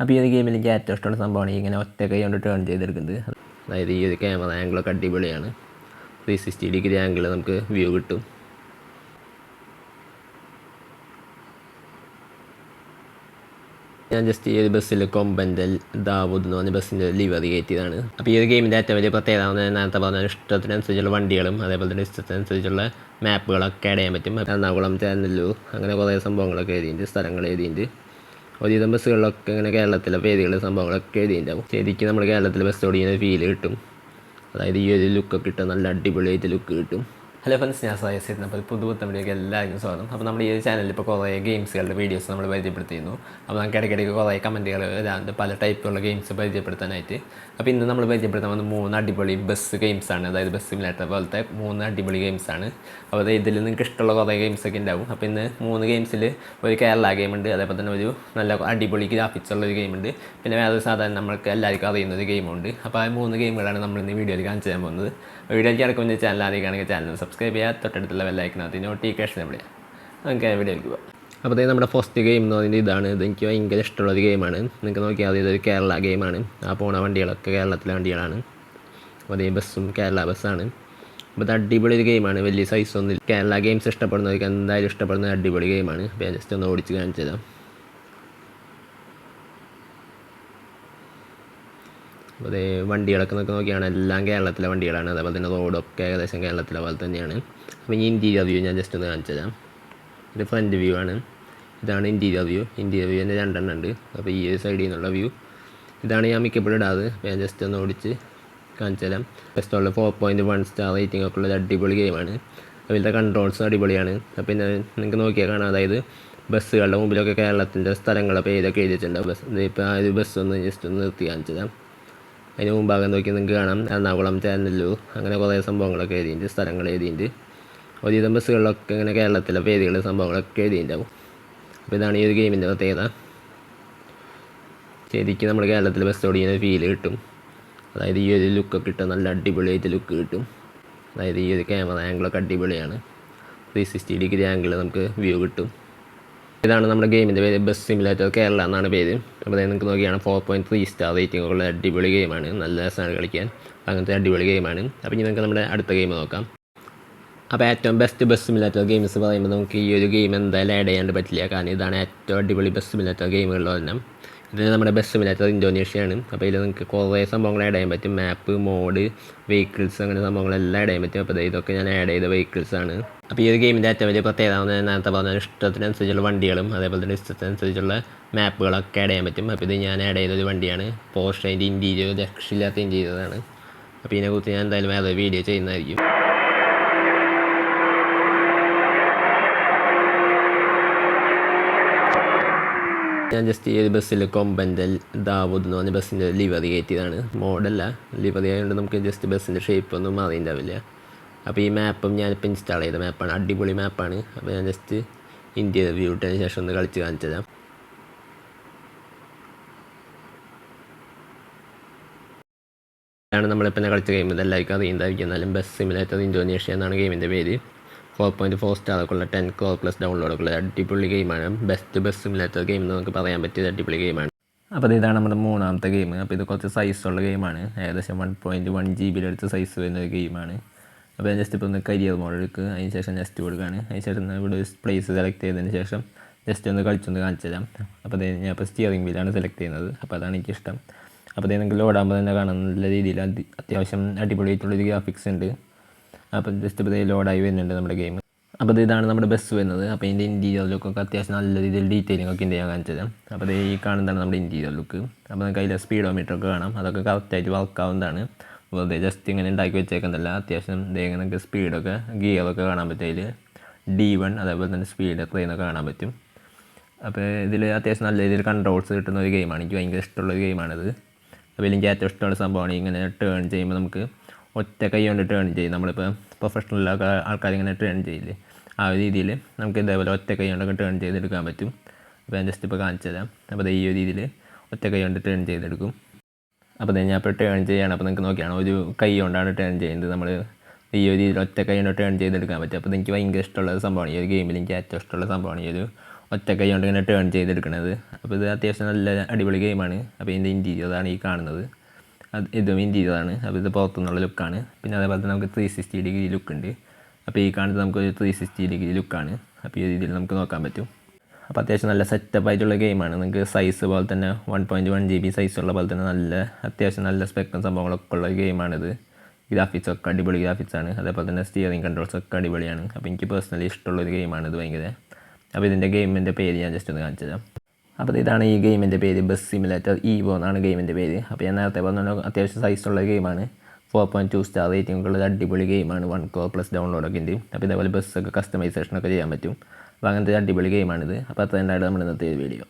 അപ്പോൾ ഈ ഒരു ഗെയിമിൽ എനിക്ക് ഏറ്റവും ഇഷ്ടമുള്ള സംഭവമാണ് ഇങ്ങനെ ഒറ്റ കൈ കൊണ്ട് ടേൺ ചെയ്തെടുക്കുന്നത്. അതായത് ഈ ഒരു ക്യാമറ ആംഗിളൊക്കെ അടിപൊളിയാണ്. 360 ഡിഗ്രി ആംഗിൾ നമുക്ക് വ്യൂ കിട്ടും. ഞാൻ ജസ്റ്റ് ഈ ഒരു ബസ്സിൽ കൊമ്പൻ്റൽ ദാവൂദ് എന്ന് പറഞ്ഞ ബസ്സിൻ്റെ ലിവറി കയറ്റിയതാണ്. അപ്പോൾ ഈ ഒരു ഗെയിമിൻ്റെ ഏറ്റവും വലിയ പ്രത്യേകത നേരത്തെ പറഞ്ഞ ഇഷ്ടത്തിനനുസരിച്ചുള്ള വണ്ടികളും അതേപോലെ തന്നെ ഇഷ്ടത്തിനനുസരിച്ചുള്ള മാപ്പുകളൊക്കെ ആഡ് ചെയ്യാൻ പറ്റും. എറണാകുളം, ചേന്നല്ലൂർ അങ്ങനെ കുറേ സംഭവങ്ങളൊക്കെ എഴുതിയിട്ടുണ്ട്, സ്ഥലങ്ങൾ എഴുതിയിട്ടുണ്ട്. ഒരുവിധം ബസ്സുകളിലൊക്കെ ഇങ്ങനെ കേരളത്തിലെ പേരുകൾ സംഭവങ്ങളൊക്കെ എഴുതിയിട്ടുണ്ടാവും. ശരിക്കും നമ്മൾ കേരളത്തിലെ ബസ് ഓടിക്കുന്ന ഫീൽ കിട്ടും. അതായത് ഈ ഒരു ലുക്കൊക്കെ കിട്ടും, നല്ല അടിപൊളിയായിട്ട് ലുക്ക് കിട്ടും. ഹലോ ഫ്രണ്ട്സ്, ഞാൻ സയസിരുന്ന അപ്പോൾ പുതുപുത്തൻ വീഡിയോക്ക് എല്ലാവർക്കും സ്വാഗതം. അപ്പോൾ നമ്മുടെ ഈ ചാനലിൽ ഇപ്പോൾ കുറേ ഗെയിംസുകളുടെ വീഡിയോസ് നമ്മൾ പരിചയപ്പെടുത്തിയിരുന്നു. അപ്പോൾ നമുക്ക് ഇടയ്ക്കിടയ്ക്ക് കുറേ കമൻറ്റുകൾ വരാറുണ്ട് പല ടൈപ്പുള്ള ഗെയിംസ് പരിചയപ്പെടുത്താനായിട്ട്. അപ്പോൾ ഇന്ന് നമ്മൾ പരിചയപ്പെടുത്താൻ വന്ന 3 അടിപൊളി ബസ് ഗെയിംസാണ്. അതായത് ബസ് സിമുലേറ്റർ പോലത്തെ 3 അടിപൊളി ഗെയിംസാണ്. അപ്പോൾ ഇതിൽ നിങ്ങൾക്ക് ഇഷ്ടമുള്ള കുറേ ഗെയിംസൊക്കെ ഉണ്ടാവും. അപ്പോൾ ഇന്ന് 3 ഗെയിംസിൽ ഒരു കേരള ഗെയിമുണ്ട്, അതേപോലെ തന്നെ ഒരു നല്ല അടിപൊളി ഗ്രാഫിക്സ് ഉള്ളൊരു ഗെയിമുണ്ട്, പിന്നെ വേറെ സാധാരണ നമ്മൾക്ക് എല്ലാവർക്കും അറിയുന്നൊരു ഗെയിമുണ്ട്. അപ്പോൾ ആ 3 ഗെയിമുകളാണ് നമ്മൾ ഇന്ന് വീഡിയോയിൽ കാണിച്ചു തരാൻ പോകുന്നത്. വീഡിയോയ്ക്ക് കിടക്കുന്ന ചാനൽ ആദ്യമാണെങ്കിൽ ചാനൽ സബ്സ്ക്രൈബ് ചെയ്യുക, തൊട്ടടുത്തുള്ള ബെല്ലൈക്കനകത്ത് നോട്ടിഫിക്കേഷൻ വിളിക്കുക. നമുക്ക് വീഡിയോയ്ക്ക് പോകാം. അപ്പോൾ നമ്മുടെ ഫസ്റ്റ് ഗെയിം എന്ന് പറയുന്നത് ഇതാണ്. ഇതെനിക്ക് ഭയങ്കര ഇഷ്ടമുള്ളൊരു ഗെയിമാണ്. നിങ്ങൾക്ക് നോക്കിയാൽ ഇതൊരു കേരള ഗെയിമാണ്. ആ പോണ വണ്ടികളൊക്കെ കേരളത്തിലെ വണ്ടികളാണ്. അതേ ബസ്സും കേരള ബസ്സാണ്. അപ്പോൾ ഇത് അടിപൊളി ഒരു ഗെയിമാണ്. വലിയ സൈസൊന്നും. കേരള ഗെയിംസ് ഇഷ്ടപ്പെടുന്നവർക്ക് എന്തായാലും ഇഷ്ടപ്പെടുന്ന അടിപൊളി ഗെയിമാണ്. അപ്പോൾ ഞാൻ ജസ്റ്റ് ഒന്ന് ഓടിച്ച് കാണിച്ചു തരാം. അപ്പോൾ അതേ വണ്ടികളൊക്കെ നോക്കിയാണ് എല്ലാം കേരളത്തിലെ വണ്ടികളാണ്. അതേപോലെ തന്നെ റോഡൊക്കെ ഏകദേശം കേരളത്തിലെ പോലെ തന്നെയാണ്. അപ്പോൾ ഈ ഇൻറ്റീരിയർ വ്യൂ ഞാൻ ജസ്റ്റ് ഒന്ന് കാണിച്ചു തരാം. ഇത് ഫ്രണ്ട് വ്യൂ ആണ്. ഇതാണ് ഇൻറ്റീരിയർ വ്യൂ. ഇൻറ്റീരിയർ വ്യൂ തന്നെ 2 ഉണ്ട്. അപ്പോൾ ഈ സൈഡിൽ നിന്നുള്ള വ്യൂ ഇതാണ് ഞാൻ മിക്കപ്പോഴും ഇടാറ്. അപ്പോൾ ഞാൻ ജസ്റ്റ് ഒന്ന് ഓടിച്ച് കാണിച്ചു തരാം. ബെസ്റ്റുള്ള 4.1 സ്റ്റാർ റേറ്റിംഗ് ഒക്കെ ഉള്ള അടിപൊളി ഗെയിമാണ്. അതിലത്തെ കൺട്രോൾസും അടിപൊളിയാണ്. അപ്പോൾ പിന്നെ നിങ്ങൾക്ക് നോക്കിയാൽ കാണാം, അതായത് ബസ്സുകളുടെ മുമ്പിലൊക്കെ കേരളത്തിൻ്റെ സ്ഥലങ്ങളെ പേരൊക്കെ എഴുതിയിട്ടുണ്ട്. ഇപ്പോൾ ആ ഒരു ബസ് ഒന്ന് ജസ്റ്റ് ഒന്ന് നിർത്തി കാണിച്ചു തരാം. അതിന് മുമ്പാകെ നോക്കി നിങ്ങൾക്ക് കാണാം എറണാകുളം, ചേന്നല്ലൂർ അങ്ങനെ കുറേ സംഭവങ്ങളൊക്കെ എഴുതിയിട്ടുണ്ട്, സ്ഥലങ്ങൾ എഴുതിയിട്ടുണ്ട്. ഒരുവിധം ബസ്സുകളിലൊക്കെ ഇങ്ങനെ കേരളത്തിലെ പേരുകൾ സംഭവങ്ങളൊക്കെ എഴുതിയിട്ടുണ്ടാവും. അപ്പോൾ ഇതാണ് ഈ ഒരു ഗെയിമിൻ്റെ പ്രത്യേകത. ശരിക്കും നമ്മൾ കേരളത്തിലെ ബസ് ഓടിക്കുന്ന ഫീൽ കിട്ടും. അതായത് ഈ ഒരു ലുക്കൊക്കെ കിട്ടും, നല്ല അടിപൊളിയായിട്ട് ലുക്ക് കിട്ടും. അതായത് ഈ ഒരു ക്യാമറ ആംഗിളൊക്കെ അടിപൊളിയാണ്. 360 ഡിഗ്രി ആംഗിൾ നമുക്ക് വ്യൂ കിട്ടും. ഇതാണ് നമ്മുടെ ഗെയിമിൻ്റെ പേര്, ബസ് സിമുലേറ്റർ കേരള എന്നാണ് പേര്. അപ്പോൾ നിങ്ങൾക്ക് നോക്കിയാണ് 4.3 സ്റ്റാർ റേറ്റിംഗ് ഉള്ള അടിപൊളി ഗെയിമാണ്. നല്ല രസമാണ് കളിക്കാൻ. അങ്ങനത്തെ അടിപൊളി ഗെയിമാണ്. അപ്പോൾ ഇനി നമുക്ക് നമ്മുടെ അടുത്ത ഗെയിം നോക്കാം. അപ്പോൾ ഏറ്റവും ബെസ്റ്റ് ബസ് സിമുലേറ്റർ ഗെയിംസ് പറയുമ്പോൾ നമുക്ക് ഈ ഒരു ഗെയിം എന്തായാലും ആഡ് ചെയ്യാണ്ട് പറ്റില്ല. കാരണം ഇതാണ് ഏറ്റവും അടിപൊളി ബസ് സിമുലേറ്റർ ഗെയിമുകളിൽ ഒരെണ്ണം. ഇതിൽ നമ്മുടെ ബസ് സിമുലേറ്റർ ഇന്തോനേഷ്യയാണ്. അപ്പോൾ ഇതിൽ നിങ്ങൾക്ക് കുറേ സംഭവങ്ങൾ ആഡ് ചെയ്യാൻ പറ്റും. മാപ്പ്, മോഡ്, വെഹിക്കിൾസ് അങ്ങനെ സംഭവങ്ങളെല്ലാം ആഡ് ചെയ്യാൻ പറ്റും. അപ്പോൾ ഇതൊക്കെ ഞാൻ ആഡ് ചെയ്ത വെഹിക്കിൾസാണ്. അപ്പോൾ ഈ ഒരു ഗെയിമിൻ്റെ ഏറ്റവും വലിയ പ്രത്യേകത നേരത്തെ പറഞ്ഞ ഇഷ്ടത്തിനനുസരിച്ചുള്ള വണ്ടികളും അതേപോലെ തന്നെ ഇഷ്ടത്തിനനുസരിച്ചുള്ള മാപ്പുകളൊക്കെ ആഡ് ചെയ്യാൻ പറ്റും. അപ്പോൾ ഇത് ഞാൻ ആഡ് ചെയ്തൊരു വണ്ടിയാണ്. പോർഷേൻ്റെ ഇൻറ്റീരിയർ രക്ഷയില്ലാത്ത ഇൻറ്റീരിയറാണ്. അപ്പോൾ ഇതിനെക്കുറിച്ച് ഞാൻ എന്തായാലും വേറെ വീഡിയോ ചെയ്യുന്നതായിരിക്കും. ഞാൻ ജസ്റ്റ് ഈ ഒരു ബസ്സിൽ കൊമ്പൻ്റൽ ദാവൂദ് എന്ന് പറഞ്ഞ ബസ്സിൻ്റെ ലിവറി കയറ്റിയതാണ്. മോഡല്ല, ലിവറി ആയതുകൊണ്ട് നമുക്ക് ജസ്റ്റ് ബസ്സിൻ്റെ ഷേപ്പൊന്നും മാറിയിട്ടുണ്ടാവില്ല. അപ്പോൾ ഈ മാപ്പും ഞാനിപ്പോൾ ഇൻസ്റ്റാൾ ചെയ്ത മാപ്പാണ്. അടിപൊളി മാപ്പാണ്. അപ്പോൾ ഞാൻ ജസ്റ്റ് ഇൻറ്റീരിയർ വ്യൂ ഇട്ടതിന് ശേഷം ഒന്ന് കളിച്ച് കാണിച്ചു തരാം. ഇതാണ് നമ്മളിപ്പോൾ കളിച്ച ഗെയിം. ഇതെല്ലാവർക്കും അറിയുന്നതായിരിക്കും. എന്നാലും ബസ് സിമുലേറ്റർ ഇന്തോനേഷ്യ എന്നാണ് ഗെയിമിൻ്റെ പേര്. 4.4 സ്റ്റാറൊക്കെ ഉള്ള 10 crore plus ഡൗൺലോഡൊക്കെ ഉള്ള അടിപൊളി ഗെയിമാണ്. ബെസ്റ്റ് ബസ് സിമുലേറ്റർ ഗെയിം എന്ന് നമുക്ക് പറയാൻ പറ്റിയത് അടിപൊളി ഗെയിമാണ്. അപ്പോൾ ഇതാണ് നമ്മുടെ 3ാമത്തെ ഗെയിം. അപ്പോൾ ഇത് കുറച്ച് സൈസുള്ള ഗെയിമാണ്. ഏകദേശം 1.1 GB അടുത്ത് സൈസ് വരുന്ന ഒരു ഗെയിമാണ്. അപ്പോൾ ഞാൻ ജസ്റ്റ് ഇപ്പോൾ ഒന്ന് കരിയർ മോഡ് എടുക്കുക. അതിന് ശേഷം നെക്സ്റ്റ് കൊടുക്കുകയാണ്. അതിന് ശേഷം ഇവിടെ ഒരു പ്ലേസ് സെലക്ട് ചെയ്തതിന് ശേഷം ജസ്റ്റ് ഒന്ന് കളിച്ചൊന്ന് കാണിച്ചു തരാം. അപ്പോൾ ഞാൻ ഇപ്പോൾ സ്റ്റിയറിംഗ് വീലാണ് സെലക്ട് ചെയ്യുന്നത്. അപ്പോൾ അതാണ് എനിക്കിഷ്ടം. അപ്പോൾ നിങ്ങൾക്ക് ലോഡാകുമ്പോൾ തന്നെ കാണാൻ നല്ല രീതിയിൽ അത്യാവശ്യം അടിപൊളിയായിട്ടുള്ളൊരു ഗ്രാഫിക്സ് ഉണ്ട്. അപ്പോൾ ജസ്റ്റ് ഇപ്പോൾ ലോഡായി വരുന്നുണ്ട് നമ്മുടെ ഗെയിം. അപ്പോൾ ഇതാണ് നമ്മുടെ ബസ് വരുന്നത്. അപ്പോൾ ഇതിൻ്റെ ഇൻറ്റീരിയർ ലുക്കൊക്കെ അത്യാവശ്യം നല്ല രീതിയിൽ ഡീറ്റെയിലിംഗ് ഒക്കെ ഉണ്ട് ഞാൻ കാണിച്ചു തരാം. അപ്പോൾ ഈ കാണുന്നതാണ് നമ്മുടെ ഇൻറ്റീരിയർ ലുക്ക്. അപ്പോൾ നമുക്ക് അതിലെ സ്പീഡോമീറ്റർ ഒക്കെ കാണാം. അതൊക്കെ കറക്റ്റായിട്ട് വർക്കാവുന്നതാണ്. വെറുതെ ജസ്റ്റ് ഇങ്ങനെ ഉണ്ടാക്കി വെച്ചേക്കുന്നതല്ല. അത്യാവശ്യം ഇങ്ങനെ സ്പീഡൊക്കെ ഗിയറൊക്കെ കാണാൻ പറ്റും. അതിൽ D1 അതേപോലെ തന്നെ സ്പീഡ് എത്രയെന്നൊക്കെ കാണാൻ പറ്റും. അപ്പോൾ ഇതിൽ അത്യാവശ്യം നല്ല രീതിയിൽ കൺട്രോൾസ് കിട്ടുന്ന ഒരു ഗെയിമാണ്. എനിക്ക് ഭയങ്കര ഇഷ്ടമുള്ളൊരു ഗെയിമാണിത്. അപ്പോൾ എനിക്ക് ഏറ്റവും ഇഷ്ടമുള്ള സംഭവമാണ് ഇങ്ങനെ ടേൺ ചെയ്യുമ്പോൾ നമുക്ക് ഒറ്റ കൈ കൊണ്ട് ടേൺ ചെയ്യും. നമ്മളിപ്പോൾ പ്രൊഫഷണൽ ആൾക്കാരിങ്ങനെ ടേൺ ചെയ്യില്ലേ, ആ ഒരു രീതിയിൽ നമുക്ക് ഇതേപോലെ ഒറ്റ കൈ കൊണ്ടൊക്കെ ടേൺ ചെയ്തെടുക്കാൻ പറ്റും. അപ്പോൾ ഞാൻ ജസ്റ്റ് ഇപ്പോൾ കാണിച്ചു തരാം. അപ്പോൾ ഈ ഒരു രീതിയിൽ ഒറ്റ കൈ കൊണ്ട് ടേൺ ചെയ്തെടുക്കും. അപ്പോൾ ഞാൻ ഇപ്പോൾ ടേൺ ചെയ്യുകയാണ്. അപ്പോൾ നിങ്ങൾക്ക് നോക്കിയാണ് ഒരു കൈ കൊണ്ടാണ് ടേൺ ചെയ്യുന്നത്. നമ്മൾ ഈ ഒരു രീതിയിൽ ഒറ്റ കൈ കൊണ്ട് ടേൺ ചെയ്തെടുക്കാൻ പറ്റും. അപ്പോൾ എനിക്ക് ഭയങ്കര ഇഷ്ടമുള്ള സംഭവമാണ് ഈ ഒരു ഗെയിമിൽ. എനിക്ക് ഏറ്റവും ഇഷ്ടമുള്ള സംഭവമാണ് ഈ ഒരു ഒറ്റ കൈ കൊണ്ട് ഇങ്ങനെ ടേൺ ചെയ്തെടുക്കുന്നത്. അപ്പോൾ ഇത് അത്യാവശ്യം നല്ല അടിപൊളി ഗെയിമാണ്. അപ്പോൾ ഇതിൻ്റെ ഇൻറ്റീരിയറാണ് ഈ കാണുന്നത്. ഇതും ഇൻറ്റീരിയറാണ്. അപ്പോൾ ഇത് പുറത്തുനിന്നുള്ള ലുക്കാണ്. പിന്നെ അതേപോലെ തന്നെ നമുക്ക് 360 ഡിഗ്രി ലുക്കുണ്ട്. അപ്പോൾ ഈ കാണുന്നത് നമുക്കൊരു 360 ഡിഗ്രി ലുക്കാണ്. അപ്പോൾ ഈ രീതിയിൽ നമുക്ക് നോക്കാൻ പറ്റും. അപ്പോൾ അത്യാവശ്യം നല്ല സെറ്റപ്പ് ആയിട്ടുള്ള ഗെയിമാണ്. നിങ്ങൾക്ക് സൈസ് പോലെ തന്നെ 1.1 GB സൈസുള്ള പോലെ തന്നെ നല്ല അത്യാവശ്യം നല്ല സ്പെക്കും സംഭവങ്ങളൊക്കെ ഉള്ള ഗെയിമാണിത്. ഗ്രാഫിക്സ് ഒക്കെ അടിപൊളി ഗ്രാഫിക്സാണ്. അതേപോലെ തന്നെ സ്റ്റിയറിംഗ് കൺട്രോൾസ് ഒക്കെ അടിപൊളിയാണ്. അപ്പോൾ എനിക്ക് പേഴ്സണലി ഇഷ്ടമുള്ളൊരു ഗെയിമാണിത് ഭയങ്കര. അപ്പോൾ ഇതിൻ്റെ ഗെയിമിൻ്റെ പേര് ഞാൻ ജസ്റ്റ് ഒന്ന് കാണിച്ചു തരാം. അപ്പോൾ ഇതാണ് ഈ ഗെയിമിൻ്റെ പേര്. ബസ് സിമുലേറ്റർ ഈവോ എന്നാണ് ഗെയിമിൻ്റെ പേര്. അപ്പോൾ ഞാൻ നേരത്തെ പറഞ്ഞ അത്യാവശ്യം സൈസുള്ള ഗെയിമാണ്. 4.2 സ്റ്റാർ റേറ്റിംഗ് ഉള്ള അടിപൊളി ഗെയിമാണ്. 1 Crore+ ഡൗൺലോഡൊക്കെ ഉണ്ട്. അപ്പോൾ ഇതേപോലെ ബസ്സൊക്കെ കസ്റ്റമൈസേഷനൊക്കെ ചെയ്യാൻ പറ്റും. അപ്പോൾ അങ്ങനത്തെ അടിപൊളി ഗെയിമാണിത്. അപ്പോൾ അത്ര ഉണ്ടായിട്ട് നമ്മൾ ഇന്നത്തെ വീഡിയോ.